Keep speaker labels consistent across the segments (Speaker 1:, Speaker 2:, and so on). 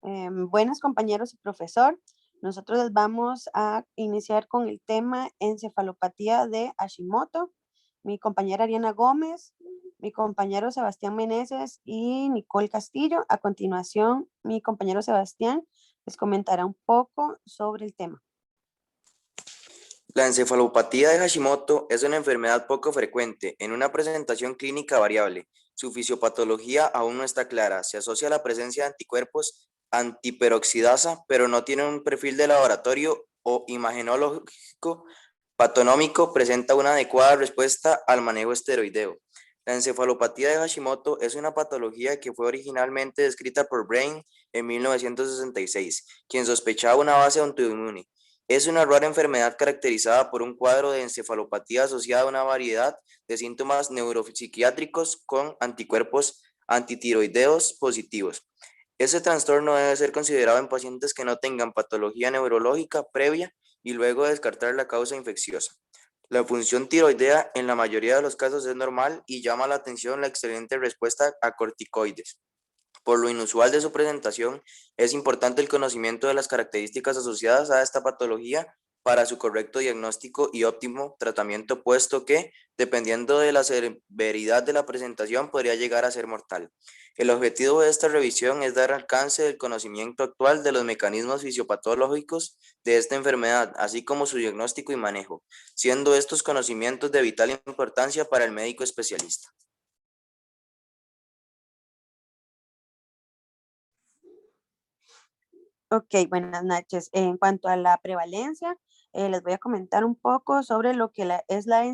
Speaker 1: Buenas compañeros y profesor. Nosotros les vamos a iniciar con el tema encefalopatía de Hashimoto. Mi compañera Ariana Gómez, mi compañero Sebastián Meneses y Nicole Castillo. A continuación, mi compañero Sebastián les comentará un poco sobre el tema.
Speaker 2: La encefalopatía de Hashimoto es una enfermedad poco frecuente, en una presentación clínica variable. Su fisiopatología aún no está clara. Se asocia a la presencia de anticuerpos antiperoxidasa, pero no tiene un perfil de laboratorio o imagenológico patonómico. Presenta una adecuada respuesta al manejo esteroideo. La encefalopatía de Hashimoto es una patología que fue originalmente descrita por Brain en 1966, quien sospechaba una base autoinmune. Es una rara enfermedad caracterizada por un cuadro de encefalopatía asociada a una variedad de síntomas neuropsiquiátricos con anticuerpos antitiroideos positivos. Ese trastorno debe ser considerado en pacientes que no tengan patología neurológica previa y luego descartar la causa infecciosa. La función tiroidea en la mayoría de los casos es normal y llama la atención la excelente respuesta a corticoides. Por lo inusual de su presentación, es importante el conocimiento de las características asociadas a esta patología para su correcto diagnóstico y óptimo tratamiento, puesto que, dependiendo de la severidad de la presentación, podría llegar a ser mortal. El objetivo de esta revisión es dar alcance del conocimiento actual de los mecanismos fisiopatológicos de esta enfermedad, así como su diagnóstico y manejo, siendo estos conocimientos de vital importancia para el médico especialista.
Speaker 1: Ok, buenas noches. En cuanto a la prevalencia, les voy a comentar un poco sobre lo que es la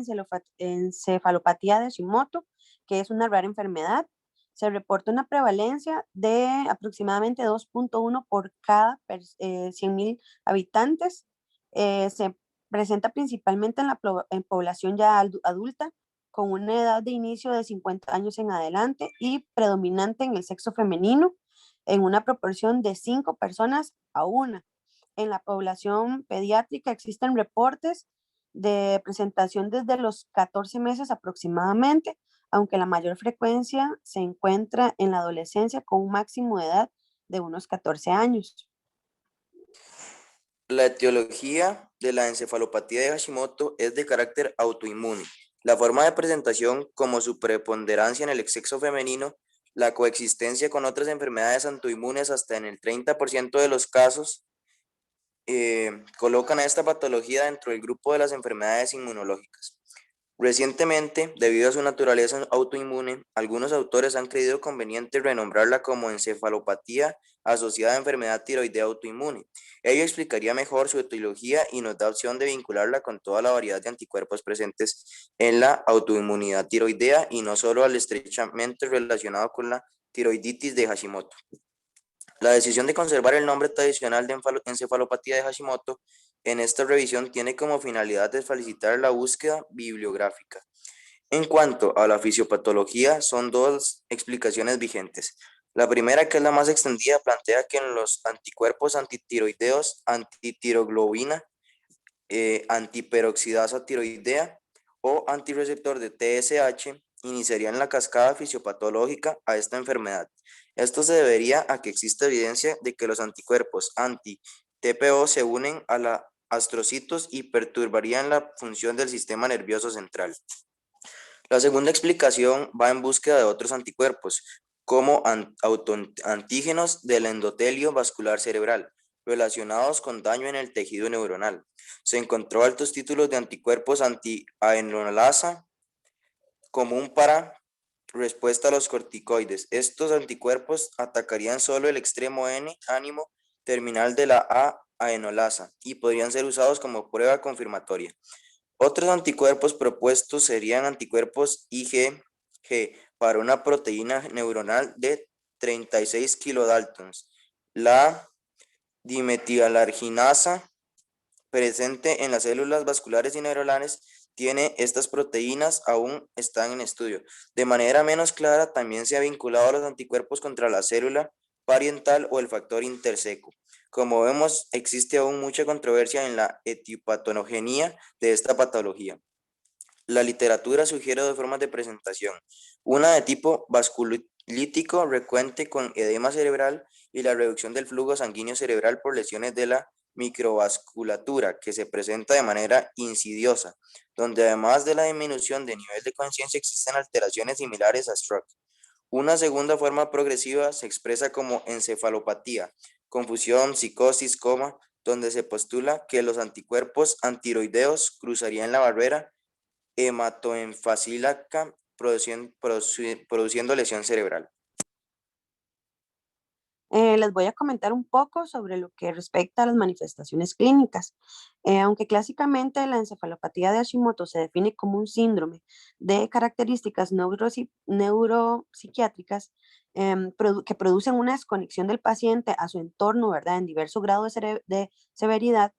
Speaker 1: encefalopatía de Hashimoto, que es una rara enfermedad. Se reporta una prevalencia de aproximadamente 2.1 por cada 100.000 habitantes. Se presenta principalmente en población ya adulta, con una edad de inicio de 50 años en adelante y predominante en el sexo femenino en una proporción de 5 personas a una. En la población pediátrica existen reportes de presentación desde los 14 meses aproximadamente, aunque la mayor frecuencia se encuentra en la adolescencia con un máximo de edad de unos 14 años.
Speaker 2: La etiología de la encefalopatía de Hashimoto es de carácter autoinmune. La forma de presentación, como su preponderancia en el sexo femenino, la coexistencia con otras enfermedades autoinmunes hasta en el 30% de los casos, colocan a esta patología dentro del grupo de las enfermedades inmunológicas. Recientemente, debido a su naturaleza autoinmune, algunos autores han creído conveniente renombrarla como encefalopatía asociada a enfermedad tiroidea autoinmune. Ello explicaría mejor su etiología y nos da opción de vincularla con toda la variedad de anticuerpos presentes en la autoinmunidad tiroidea y no solo al estrechamente relacionado con la tiroiditis de Hashimoto. La decisión de conservar el nombre tradicional de encefalopatía de Hashimoto en esta revisión tiene como finalidad de facilitar la búsqueda bibliográfica. En cuanto a la fisiopatología, son dos explicaciones vigentes. La primera, que es la más extendida, plantea que en los anticuerpos antitiroideos, antitiroglobina, antiperoxidasa tiroidea o antirreceptor de TSH iniciarían la cascada fisiopatológica a esta enfermedad. Esto se debería a que existe evidencia de que los anticuerpos anti-TPO se unen a los astrocitos y perturbarían la función del sistema nervioso central. La segunda explicación va en búsqueda de otros anticuerpos, como autoantígenos del endotelio vascular cerebral, relacionados con daño en el tejido neuronal. Se encontró altos títulos de anticuerpos anti-aenolasa común para respuesta a los corticoides. Estos anticuerpos atacarían solo el extremo N ánimo terminal de la A-aenolasa y podrían ser usados como prueba confirmatoria. Otros anticuerpos propuestos serían anticuerpos IgG para una proteína neuronal de 36 kilodaltons. La dimetilarginasa presente en las células vasculares y neuronales tiene estas proteínas aún están en estudio. De manera menos clara, también se ha vinculado a los anticuerpos contra la célula parietal o el factor interseco. Como vemos, existe aún mucha controversia en la etiopatogenia de esta patología. La literatura sugiere dos formas de presentación, una de tipo lítico recurrente con edema cerebral y la reducción del flujo sanguíneo cerebral por lesiones de la microvasculatura que se presenta de manera insidiosa, donde además de la disminución de nivel de conciencia existen alteraciones similares a stroke. Una segunda forma progresiva se expresa como encefalopatía, confusión, psicosis, coma, donde se postula que los anticuerpos antiroideos cruzarían la barrera hematoencefálica produciendo lesión cerebral.
Speaker 1: Les voy a comentar un poco sobre lo que respecta a las manifestaciones clínicas. Aunque clásicamente la encefalopatía de Hashimoto se define como un síndrome de características neuropsiquiátricas que producen una desconexión del paciente a su entorno, ¿verdad? En diverso grado de severidad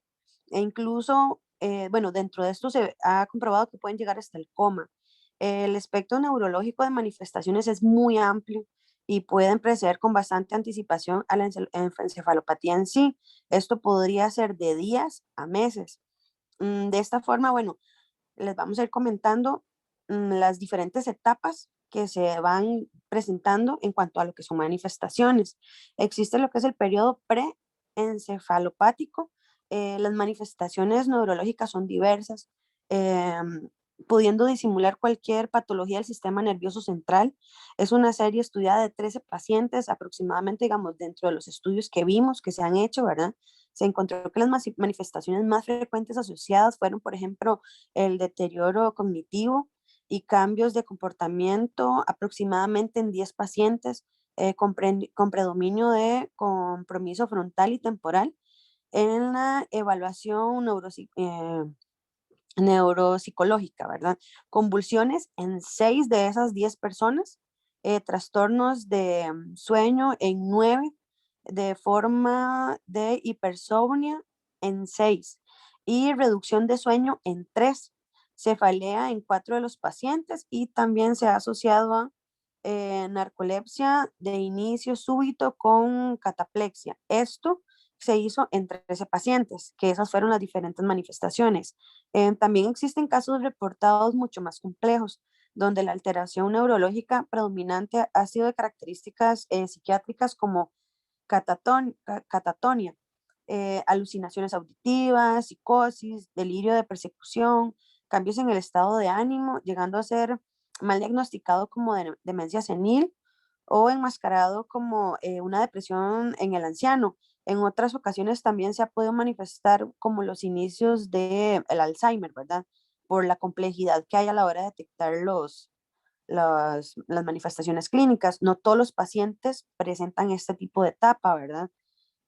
Speaker 1: e incluso, bueno, dentro de esto se ha comprobado que pueden llegar hasta el coma. El espectro neurológico de manifestaciones es muy amplio y pueden preceder con bastante anticipación a la encefalopatía en sí. Esto podría ser de días a meses. De esta forma, bueno, les vamos a ir comentando las diferentes etapas que se van presentando en cuanto a lo que son manifestaciones. Existe lo que es el periodo preencefalopático. Las manifestaciones neurológicas son diversas, pudiendo disimular cualquier patología del sistema nervioso central. Es una serie estudiada de 13 pacientes aproximadamente, digamos, dentro de los estudios que vimos, que se han hecho, ¿verdad? Se encontró que las manifestaciones más frecuentes asociadas fueron, por ejemplo, el deterioro cognitivo y cambios de comportamiento aproximadamente en 10 pacientes con predominio de compromiso frontal y temporal. En la evaluación neuropsicológica, ¿verdad? Convulsiones en 6 de esas 10 personas, trastornos de sueño en 9, de forma de hipersomnia en 6 y reducción de sueño en 3, cefalea en 4 de los pacientes y también se ha asociado a narcolepsia de inicio súbito con cataplexia. Esto se hizo en 13 pacientes, que esas fueron las diferentes manifestaciones. También existen casos reportados mucho más complejos, donde la alteración neurológica predominante ha sido de características psiquiátricas como catatonia, alucinaciones auditivas, psicosis, delirio de persecución, cambios en el estado de ánimo, llegando a ser mal diagnosticado como demencia senil o enmascarado como una depresión en el anciano. En otras ocasiones también se ha podido manifestar como los inicios del Alzheimer, ¿verdad? Por la complejidad que hay a la hora de detectar las manifestaciones clínicas. No todos los pacientes presentan este tipo de etapa, ¿verdad?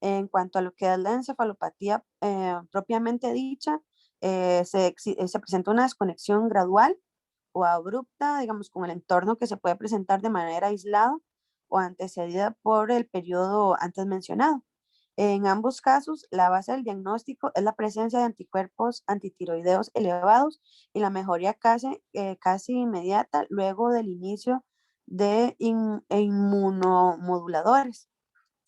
Speaker 1: En cuanto a lo que es la encefalopatía propiamente dicha, se presenta una desconexión gradual o abrupta, digamos, con el entorno que se puede presentar de manera aislada o antecedida por el periodo antes mencionado. En ambos casos, la base del diagnóstico es la presencia de anticuerpos antitiroideos elevados y la mejoría casi inmediata luego del inicio de inmunomoduladores.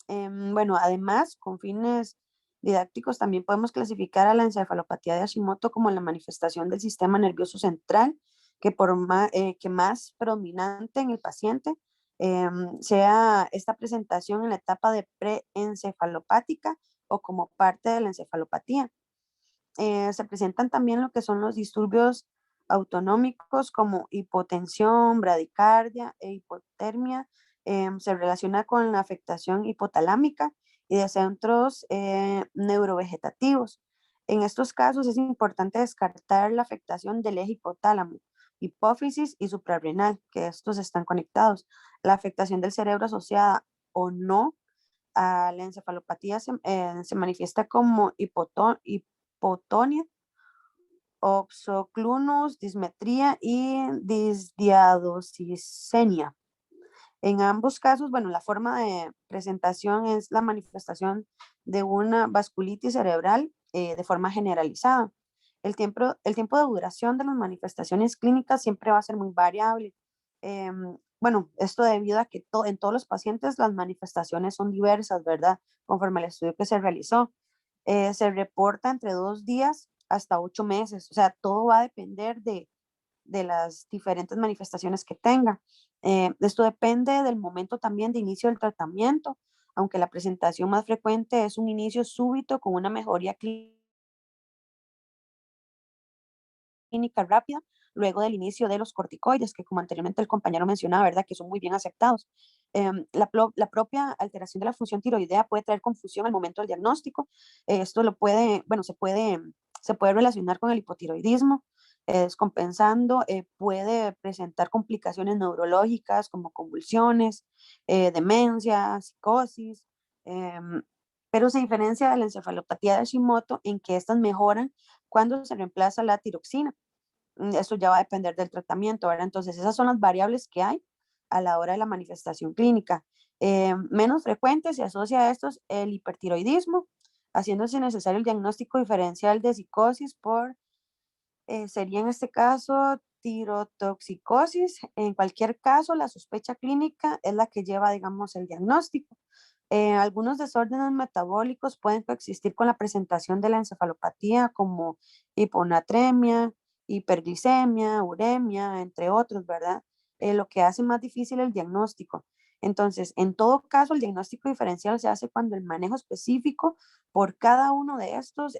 Speaker 1: Bueno, además, con fines didácticos, también podemos clasificar a la encefalopatía de Hashimoto como la manifestación del sistema nervioso central, que más predominante en el paciente sea esta presentación en la etapa de preencefalopática o como parte de la encefalopatía. Se presentan también lo que son los disturbios autonómicos como hipotensión, bradicardia e hipotermia. Se relaciona con la afectación hipotalámica y de centros neurovegetativos. En estos casos es importante descartar la afectación del eje hipotálamo, hipófisis y suprarrenal, que estos están conectados. La afectación del cerebro asociada o no a la encefalopatía se manifiesta como hipotonia, oxoclunus, dismetría y disdiadosisenia. En ambos casos, bueno, la forma de presentación es la manifestación de una vasculitis cerebral de forma generalizada. El tiempo de duración de las manifestaciones clínicas siempre va a ser muy variable. Bueno, esto debido a que en todos los pacientes las manifestaciones son diversas, ¿verdad? Conforme al estudio que se realizó. Se reporta entre 2 días hasta 8 meses. O sea, todo va a depender de las diferentes manifestaciones que tenga. Esto depende del momento también de inicio del tratamiento, aunque la presentación más frecuente es un inicio súbito con una mejoría clínica rápida luego del inicio de los corticoides, que como anteriormente el compañero mencionaba, ¿verdad? Que son muy bien aceptados. La propia alteración de la función tiroidea puede traer confusión al momento del diagnóstico. Esto lo puede, bueno, se puede relacionar con el hipotiroidismo, descompensando, puede presentar complicaciones neurológicas como convulsiones, demencia, psicosis, pero se diferencia de la encefalopatía de Hashimoto en que estas mejoran cuando se reemplaza la tiroxina. Eso ya va a depender del tratamiento, ¿verdad? Entonces, esas son las variables que hay a la hora de la manifestación clínica. Menos frecuente se asocia a estos el hipertiroidismo, haciéndose necesario el diagnóstico diferencial de psicosis sería en este caso tirotoxicosis. En cualquier caso, la sospecha clínica es la que lleva, digamos, el diagnóstico. Algunos desórdenes metabólicos pueden coexistir con la presentación de la encefalopatía, como hiponatremia, hiperglicemia, uremia, entre otros, ¿verdad? Lo que hace más difícil el diagnóstico. Entonces, en todo caso, el diagnóstico diferencial se hace cuando el manejo específico por cada uno de estos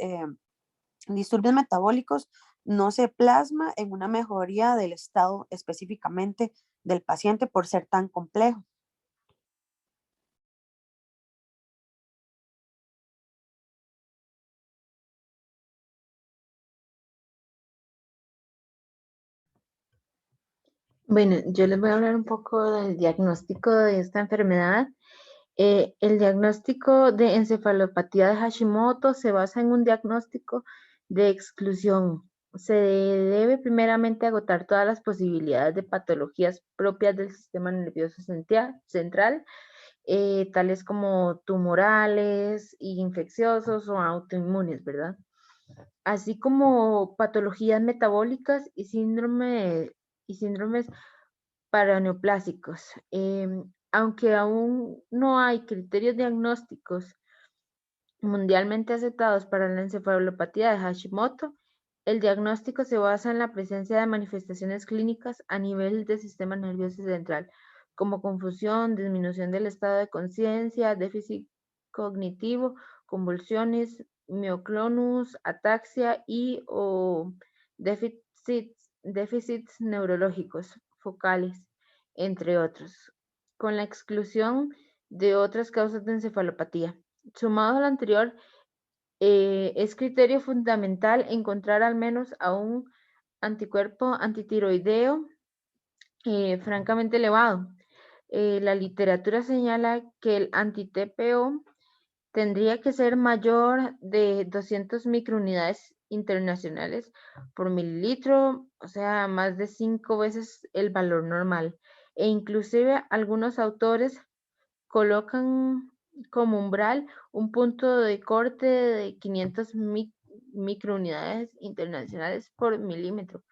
Speaker 1: disturbios metabólicos no se plasma en una mejoría del estado específicamente del paciente por ser tan complejo.
Speaker 3: Bueno, yo les voy a hablar un poco del diagnóstico de esta enfermedad. El diagnóstico de encefalopatía de Hashimoto se basa en un diagnóstico de exclusión. Se debe primeramente agotar todas las posibilidades de patologías propias del sistema nervioso central, tales como tumorales, infecciosos o autoinmunes, ¿verdad? Así como patologías metabólicas y síndromes paraneoplásicos. Aunque aún no hay criterios diagnósticos mundialmente aceptados para la encefalopatía de Hashimoto, el diagnóstico se basa en la presencia de manifestaciones clínicas a nivel del sistema nervioso central, como confusión, disminución del estado de conciencia, déficit cognitivo, convulsiones, mioclonus, ataxia y o déficits neurológicos focales, entre otros, con la exclusión de otras causas de encefalopatía. Sumado a lo anterior, es criterio fundamental encontrar al menos a un anticuerpo antitiroideo francamente elevado. La literatura señala que el anti-TPO tendría que ser mayor de 200 microunidades internacionales por mililitro, o sea, más de 5 veces el valor normal. E inclusive algunos autores colocan como umbral un punto de corte de 500 microunidades internacionales por mililitro.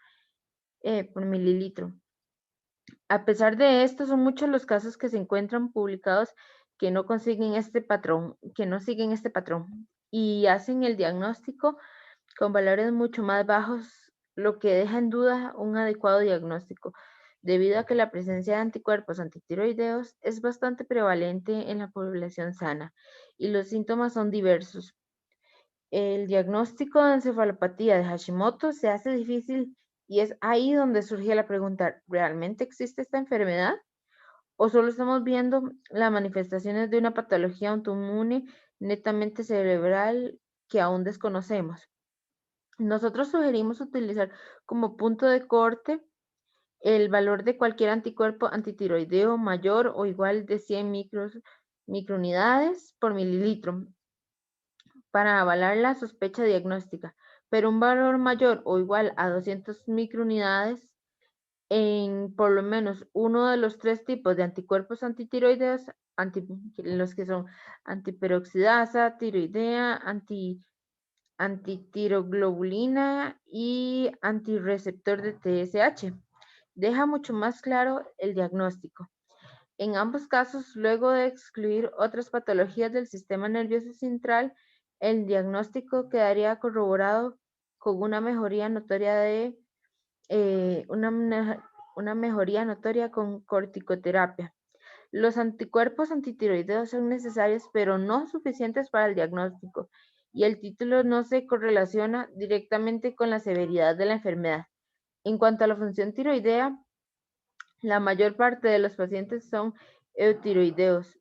Speaker 3: A pesar de esto, son muchos los casos que se encuentran publicados que no consiguen este patrón, que no siguen este patrón y hacen el diagnóstico con valores mucho más bajos, lo que deja en duda un adecuado diagnóstico, debido a que la presencia de anticuerpos antitiroideos es bastante prevalente en la población sana y los síntomas son diversos. El diagnóstico de encefalopatía de Hashimoto se hace difícil y es ahí donde surge la pregunta, ¿realmente existe esta enfermedad? ¿O solo estamos viendo las manifestaciones de una patología autoinmune netamente cerebral que aún desconocemos? Nosotros sugerimos utilizar como punto de corte el valor de cualquier anticuerpo antitiroideo mayor o igual de 100 microunidades por mililitro para avalar la sospecha diagnóstica, pero un valor mayor o igual a 200 microunidades en por lo menos uno de los tres tipos de anticuerpos antitiroideos, los que son antiperoxidasa, tiroidea, antitiroglobulina y antirreceptor de TSH. Deja mucho más claro el diagnóstico. En ambos casos, luego de excluir otras patologías del sistema nervioso central, el diagnóstico quedaría corroborado con una mejoría notoria de una una mejoría notoria con corticoterapia. Los anticuerpos antitiroideos son necesarios, pero no suficientes para el diagnóstico, y el título no se correlaciona directamente con la severidad de la enfermedad. En cuanto a la función tiroidea, la mayor parte de los pacientes son eutiroideos.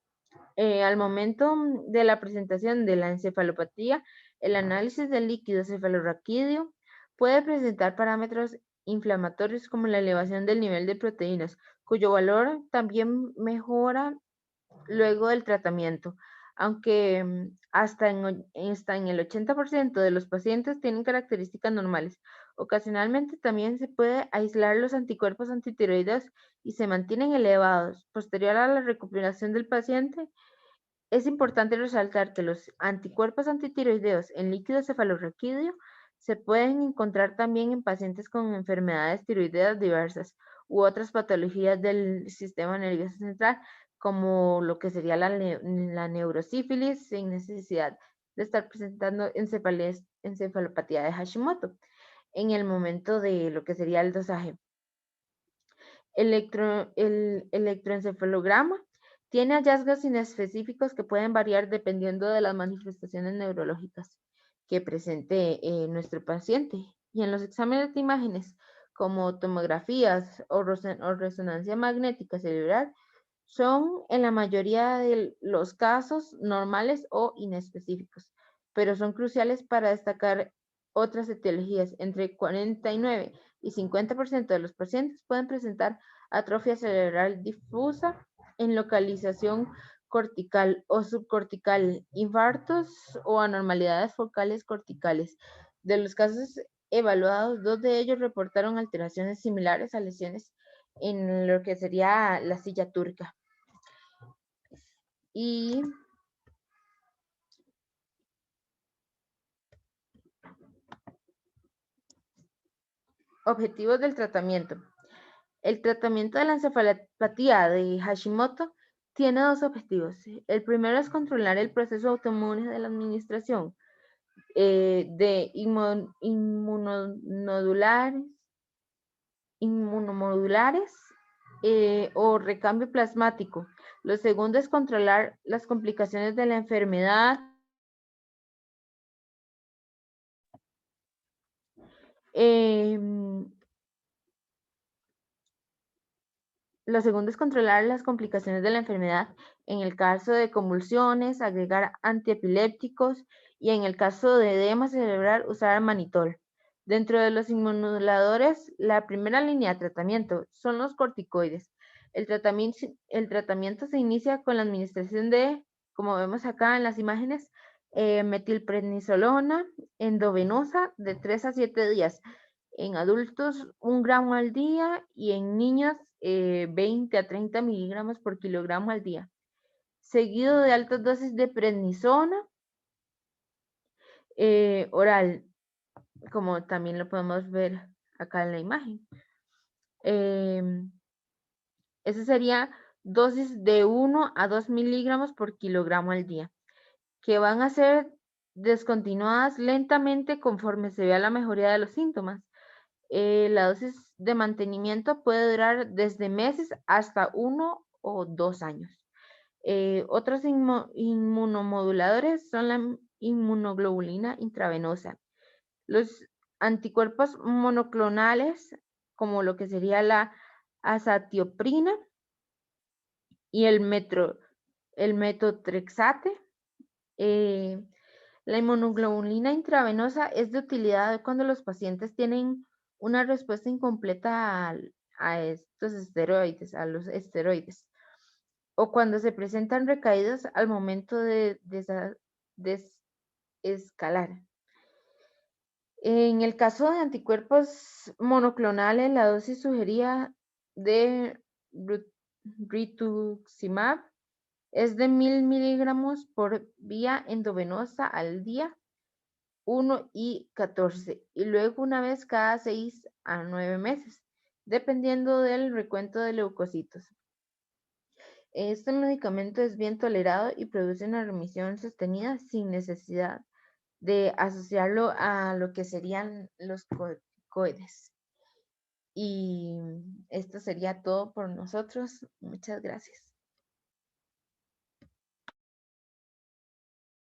Speaker 3: Al momento de la presentación de la encefalopatía, el análisis del líquido cefalorraquídeo puede presentar parámetros inflamatorios como la elevación del nivel de proteínas, cuyo valor también mejora luego del tratamiento, aunque hasta en el 80% de los pacientes tienen características normales. Ocasionalmente también se puede aislar los anticuerpos antitiroideos y se mantienen elevados. Posterior a la recuperación del paciente, es importante resaltar que los anticuerpos antitiroideos en líquido cefalorraquídeo se pueden encontrar también en pacientes con enfermedades tiroideas diversas u otras patologías del sistema nervioso central, como lo que sería la neurosífilis, sin necesidad de estar presentando encefalopatía de Hashimoto en el momento de lo que sería el dosaje. El electroencefalograma tiene hallazgos inespecíficos que pueden variar dependiendo de las manifestaciones neurológicas que presente nuestro paciente. Y en los exámenes de imágenes, como tomografías o resonancia magnética cerebral, son en la mayoría de los casos normales o inespecíficos, pero son cruciales para destacar otras etiologías. Entre 49 y 50% de los pacientes pueden presentar atrofia cerebral difusa en localización cortical o subcortical, infartos o anormalidades focales corticales. De los casos evaluados, 2 de ellos reportaron alteraciones similares a lesiones en lo que sería la silla turca. Y objetivos del tratamiento. El tratamiento de la encefalopatía de Hashimoto tiene 2 objetivos. El primero es controlar el proceso autoinmune de la administración de inmunomodulares o recambio plasmático. Lo segundo es controlar las complicaciones de la enfermedad. Lo segundo es controlar las complicaciones de la enfermedad. En el caso de convulsiones, agregar antiepilépticos, y en el caso de edema cerebral, usar manitol. Dentro de los inmunomoduladores, la primera línea de tratamiento son los corticoides. El tratamiento se inicia con la administración de, como vemos acá en las imágenes, metilprednisolona endovenosa de 3 a 7 días. En adultos 1 gramo al día y en niños 20 a 30 miligramos por kilogramo al día. Seguido de altas dosis de prednisona oral, como también lo podemos ver acá en la imagen. Esa sería dosis de 1 a 2 miligramos por kilogramo al día, que van a ser descontinuadas lentamente conforme se vea la mejoría de los síntomas. La dosis de mantenimiento puede durar desde meses hasta 1 o 2 años. Otros inmunomoduladores son la inmunoglobulina intravenosa, los anticuerpos monoclonales, como lo que sería la azatioprina y el metotrexate. La inmunoglobulina intravenosa es de utilidad cuando los pacientes tienen una respuesta incompleta a estos esteroides, a los esteroides, o cuando se presentan recaídas al momento de desescalar. En el caso de anticuerpos monoclonales, la dosis sugerida de rituximab es de 1000 miligramos por vía endovenosa al día 1 y 14, y luego una vez cada 6 a 9 meses, dependiendo del recuento de leucocitos. Este medicamento es bien tolerado y produce una remisión sostenida sin necesidad de asociarlo a lo que serían los corticoides. Y esto sería todo por nosotros. Muchas gracias.